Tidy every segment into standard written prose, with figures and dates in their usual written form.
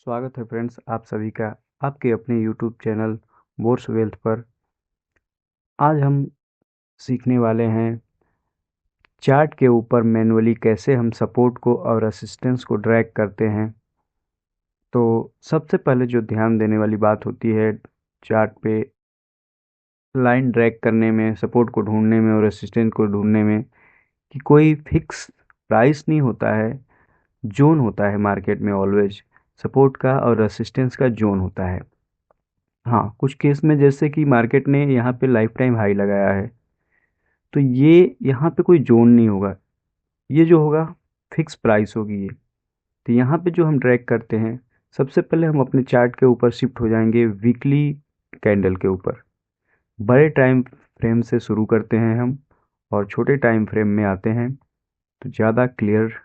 स्वागत है फ्रेंड्स आप सभी का आपके अपने यूट्यूब चैनल बोर्स वेल्थ पर। आज हम सीखने वाले हैं चार्ट के ऊपर मैनुअली कैसे हम सपोर्ट को और रेसिस्टेंस को ड्रैग करते हैं। तो सबसे पहले जो ध्यान देने वाली बात होती है चार्ट पे लाइन ड्रैग करने में, सपोर्ट को ढूंढने में और रेसिस्टेंस को ढूंढने में कि कोई फिक्स प्राइस नहीं होता है, जोन होता है मार्केट में। ऑलवेज सपोर्ट का और रेसिस्टेंस का जोन होता है। हाँ, कुछ केस में जैसे कि मार्केट ने यहाँ पे लाइफ टाइम हाई लगाया है तो ये यहाँ पे कोई जोन नहीं होगा, ये जो होगा फिक्स प्राइस होगी ये। तो यहाँ पे जो हम ड्रैग करते हैं, सबसे पहले हम अपने चार्ट के ऊपर शिफ्ट हो जाएंगे वीकली कैंडल के ऊपर। बड़े टाइम फ्रेम से शुरू करते हैं हम और छोटे टाइम फ्रेम में आते हैं तो ज़्यादा क्लियर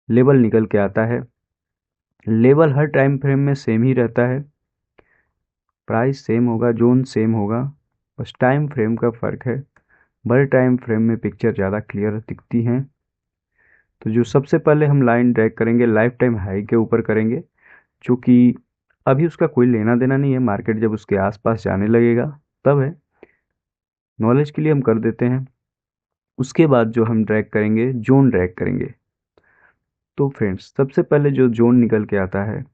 लेवल निकल के आता है। लेवल हर टाइम फ्रेम में सेम ही रहता है, प्राइस सेम होगा, जोन सेम होगा, बस टाइम फ्रेम का फ़र्क है। बड़े टाइम फ्रेम में पिक्चर ज़्यादा क्लियर दिखती हैं। तो जो सबसे पहले हम लाइन ड्रैग करेंगे लाइफ टाइम हाई के ऊपर करेंगे, जो कि अभी उसका कोई लेना देना नहीं है, मार्केट जब उसके आसपास जाने लगेगा तब है, नॉलेज के लिए हम कर देते हैं। उसके बाद जो हम ड्रैग करेंगे जोन ड्रैग करेंगे। तो फ्रेंड्स सबसे पहले जो जोन निकल के आता है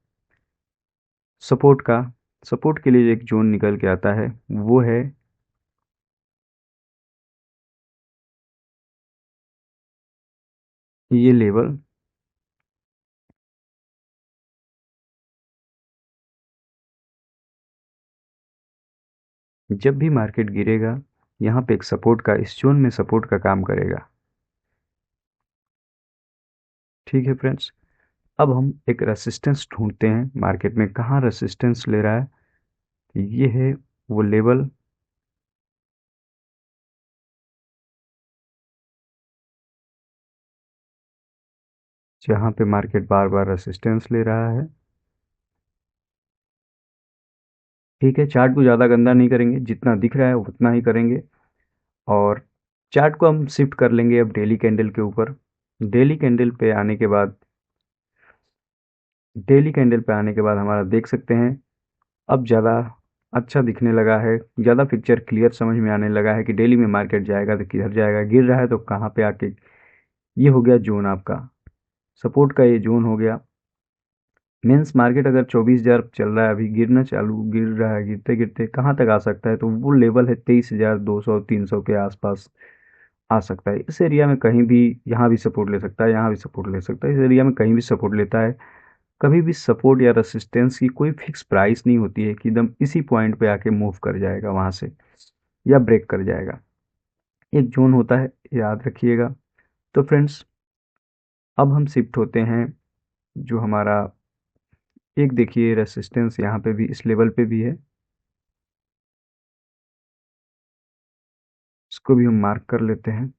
सपोर्ट का, सपोर्ट के लिए एक जोन निकल के आता है वो है ये लेवल। जब भी मार्केट गिरेगा यहाँ पे एक सपोर्ट का, इस जोन में सपोर्ट का काम करेगा। ठीक है फ्रेंड्स, अब हम एक रेसिस्टेंस ढूंढते हैं मार्केट में, कहाँ रेसिस्टेंस ले रहा है। ये है वो लेवल जहाँ पे मार्केट बार बार रेसिस्टेंस ले रहा है। ठीक है, चार्ट को ज़्यादा गंदा नहीं करेंगे, जितना दिख रहा है उतना ही करेंगे। और चार्ट को हम शिफ्ट कर लेंगे अब डेली कैंडल के ऊपर। डेली कैंडल पे आने के बाद, डेली कैंडल पे आने के बाद हमारा देख सकते हैं अब ज़्यादा अच्छा दिखने लगा है, ज़्यादा पिक्चर क्लियर समझ में आने लगा है कि डेली में मार्केट जाएगा तो किधर जाएगा, गिर रहा है तो कहाँ पे आके। ये हो गया जोन आपका, सपोर्ट का ये जोन हो गया। मीन्स मार्केट अगर 24,000 चल रहा है, अभी गिरना चालू, गिर रहा है, गिरते गिरते कहाँ तक आ सकता है, तो वो लेवल है 23,200 300 के आसपास आ सकता है। इस एरिया में कहीं भी, यहाँ भी सपोर्ट ले सकता है, यहाँ भी सपोर्ट ले सकता है, इस एरिया में कहीं भी सपोर्ट लेता है। कभी भी सपोर्ट या रेसिस्टेंस की कोई फिक्स प्राइस नहीं होती है कि एकदम इसी पॉइंट पे आके मूव कर जाएगा वहाँ से या ब्रेक कर जाएगा। एक जोन होता है, याद रखिएगा। तो फ्रेंड्स अब हम शिफ्ट होते हैं जो हमारा, एक देखिए रेसिस्टेंस यहाँ पे भी, इस लेवल पे भी है, इसको भी हम मार्क कर लेते हैं।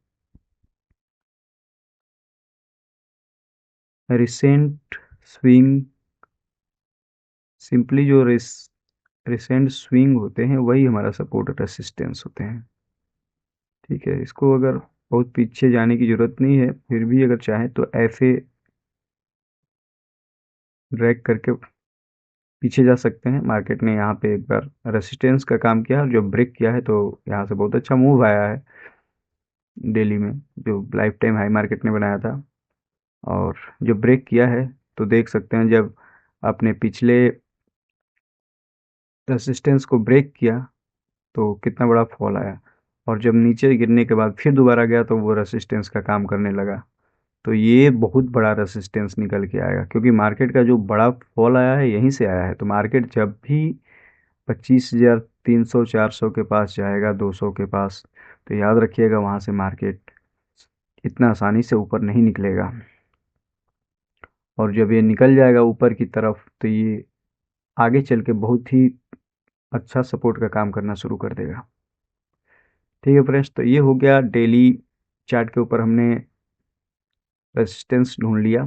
रिसेंट स्विंग, सिंपली जो रिसेंट स्विंग होते हैं वही हमारा सपोर्ट रेसिस्टेंस होते हैं। ठीक है, इसको अगर बहुत पीछे जाने की ज़रूरत नहीं है, फिर भी अगर चाहें तो ऐसे ड्रैग करके पीछे जा सकते हैं। मार्केट ने यहाँ पे एक बार रेसिस्टेंस का काम किया और जो ब्रेक किया है तो यहाँ से बहुत अच्छा मूव आया है डेली में, जो लाइफ टाइम हाई मार्केट ने बनाया था। और जो ब्रेक किया है तो देख सकते हैं जब आपने पिछले रेसिस्टेंस को ब्रेक किया तो कितना बड़ा फॉल आया, और जब नीचे गिरने के बाद फिर दोबारा गया तो वो रेसिस्टेंस का काम करने लगा। तो ये बहुत बड़ा रेसिस्टेंस निकल के आएगा, क्योंकि मार्केट का जो बड़ा फॉल आया है यहीं से आया है। तो मार्केट जब भी 25,300 400 के पास जाएगा, 200 के पास, तो याद रखिएगा वहाँ से मार्केट इतना आसानी से ऊपर नहीं निकलेगा। और जब ये निकल जाएगा ऊपर की तरफ तो ये आगे चल के बहुत ही अच्छा सपोर्ट का काम करना शुरू कर देगा। ठीक है फ्रेंड्स, तो ये हो गया डेली चार्ट के ऊपर हमने रेजिस्टेंस ढूंढ लिया।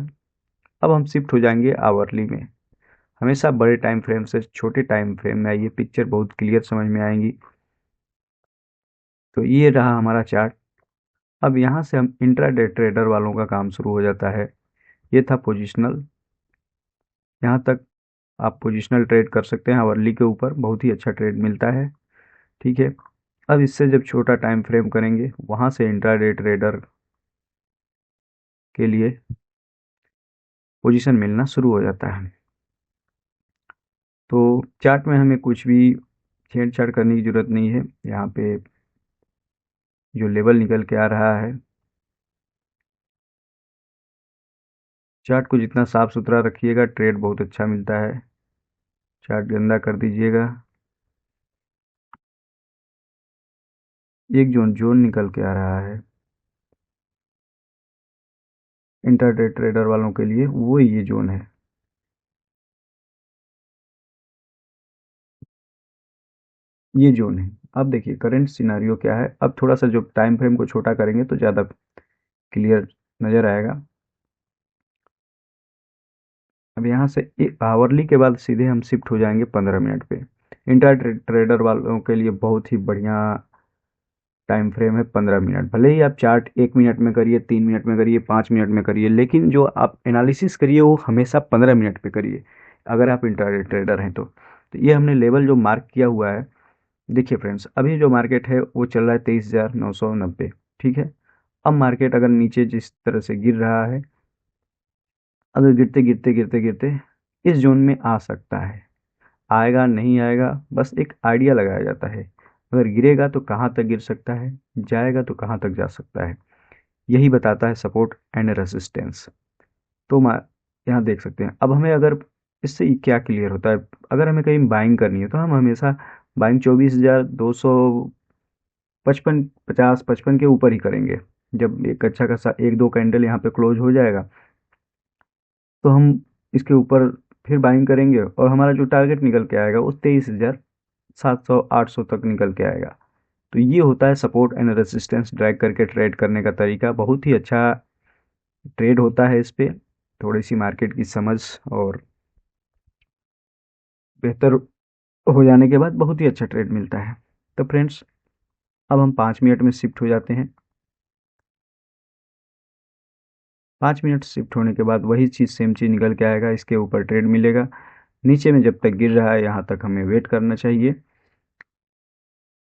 अब हम शिफ्ट हो जाएंगे आवरली में। हमेशा बड़े टाइम फ्रेम से छोटे टाइम फ्रेम में ये पिक्चर बहुत क्लियर समझ में आएंगी। तो ये रहा हमारा चार्ट। अब यहाँ से हम इंट्राडे ट्रेडर वालों का काम शुरू हो जाता है। ये था पोजिशनल, यहाँ तक आप पोजिशनल ट्रेड कर सकते हैं आवरली के ऊपर, बहुत ही अच्छा ट्रेड मिलता है। ठीक है, अब इससे जब छोटा टाइम फ्रेम करेंगे वहाँ से इंट्राडे ट्रेडर के लिए पोजीशन मिलना शुरू हो जाता है। तो चार्ट में हमें कुछ भी छेड़छाड़ करने की ज़रूरत नहीं है। यहाँ पे जो लेवल निकल के आ रहा है, चार्ट को जितना साफ सुथरा रखिएगा ट्रेड बहुत अच्छा मिलता है। चार्ट गंदा कर दीजिएगा, एक जोन निकल के आ रहा है इंट्राडे ट्रेडर वालों के लिए, वो ये जोन है। ये जोन है। अब देखिए करंट सिनारियो क्या है। अब थोड़ा सा जो टाइम फ्रेम को छोटा करेंगे तो ज़्यादा क्लियर नज़र आएगा। अब यहाँ से एक आवरली के बाद सीधे हम शिफ्ट हो जाएंगे 15 मिनट पे। ट्रेडर वालों के लिए बहुत ही बढ़िया टाइम फ्रेम है 15 मिनट। भले ही आप चार्ट 1 मिनट में करिए, 3 मिनट में करिए, 5 मिनट में करिए, लेकिन जो आप एनालिसिस करिए वो हमेशा 15 मिनट पे करिए अगर आप इंट्राडे ट्रेडर हैं तो ये हमने लेवल जो मार्क किया हुआ है, देखिए फ्रेंड्स अभी जो मार्केट है वो चल रहा है 23,990। ठीक है, अब मार्केट अगर नीचे जिस तरह से गिर रहा है, अगर गिरते गिरते गिरते गिरते इस जोन में आ सकता है, आएगा नहीं आएगा बस एक आइडिया लगाया जाता है। अगर गिरेगा तो कहाँ तक गिर सकता है, जाएगा तो कहाँ तक जा सकता है, यही बताता है सपोर्ट एंड रेसिस्टेंस। तो यहाँ देख सकते हैं। अब हमें अगर इससे क्या क्लियर होता है, अगर हमें कहीं बाइंग करनी है तो हम हमेशा बाइंग 24,255 50 55 के ऊपर ही करेंगे। जब एक अच्छा खासा 1 2 कैंडल यहाँ पे क्लोज हो जाएगा तो हम इसके ऊपर फिर बाइंग करेंगे और हमारा जो टारगेट निकल के आएगा वो 23,700 800 तक निकल के आएगा। तो ये होता है सपोर्ट एंड रेजिस्टेंस ड्रैग करके ट्रेड करने का तरीका। बहुत ही अच्छा ट्रेड होता है इस पे, थोड़ी सी मार्केट की समझ और बेहतर हो जाने के बाद बहुत ही अच्छा ट्रेड मिलता है। तो फ्रेंड्स अब हम 5 मिनट में शिफ्ट हो जाते हैं। 5 मिनट शिफ्ट होने के बाद वही चीज़ सेम चीज़ निकल के आएगा, इसके ऊपर ट्रेड मिलेगा। नीचे में जब तक गिर रहा है यहाँ तक हमें वेट करना चाहिए।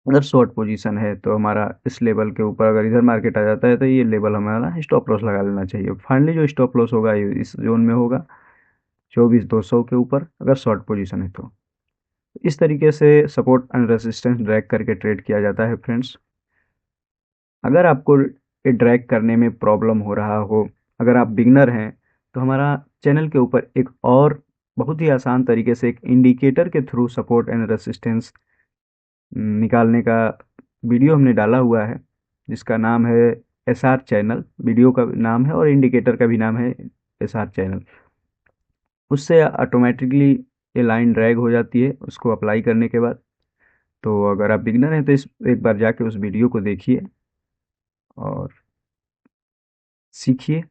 अगर शॉर्ट पोजीशन है तो हमारा इस लेवल के ऊपर अगर इधर मार्केट आ जाता है तो ये लेवल हमारा स्टॉप लॉस लगा लेना चाहिए। फाइनली जो स्टॉप लॉस होगा ये इस जोन में होगा 24,200 के ऊपर अगर शॉर्ट पोजीशन है तो। इस तरीके से सपोर्ट एंड रेजिस्टेंस ड्रैग करके ट्रेड किया जाता है फ्रेंड्स। अगर आपको ये ड्रैग करने में प्रॉब्लम हो रहा हो, अगर आप बिगनर हैं तो हमारा चैनल के ऊपर एक और बहुत ही आसान तरीके से एक इंडिकेटर के थ्रू सपोर्ट एंड रेजिस्टेंस निकालने का वीडियो हमने डाला हुआ है, जिसका नाम है एसआर चैनल। वीडियो का नाम है और इंडिकेटर का भी नाम है एसआर चैनल। उससे ऑटोमेटिकली ये लाइन ड्रैग हो जाती है उसको अप्लाई करने के बाद। तो अगर आप बिगनर हैं तो इस एक बार जाके उस वीडियो को देखिए और सीखिए।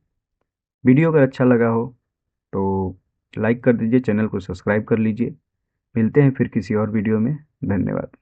वीडियो अगर अच्छा लगा हो तो लाइक कर दीजिए, चैनल को सब्सक्राइब कर लीजिए। मिलते हैं फिर किसी और वीडियो में। धन्यवाद।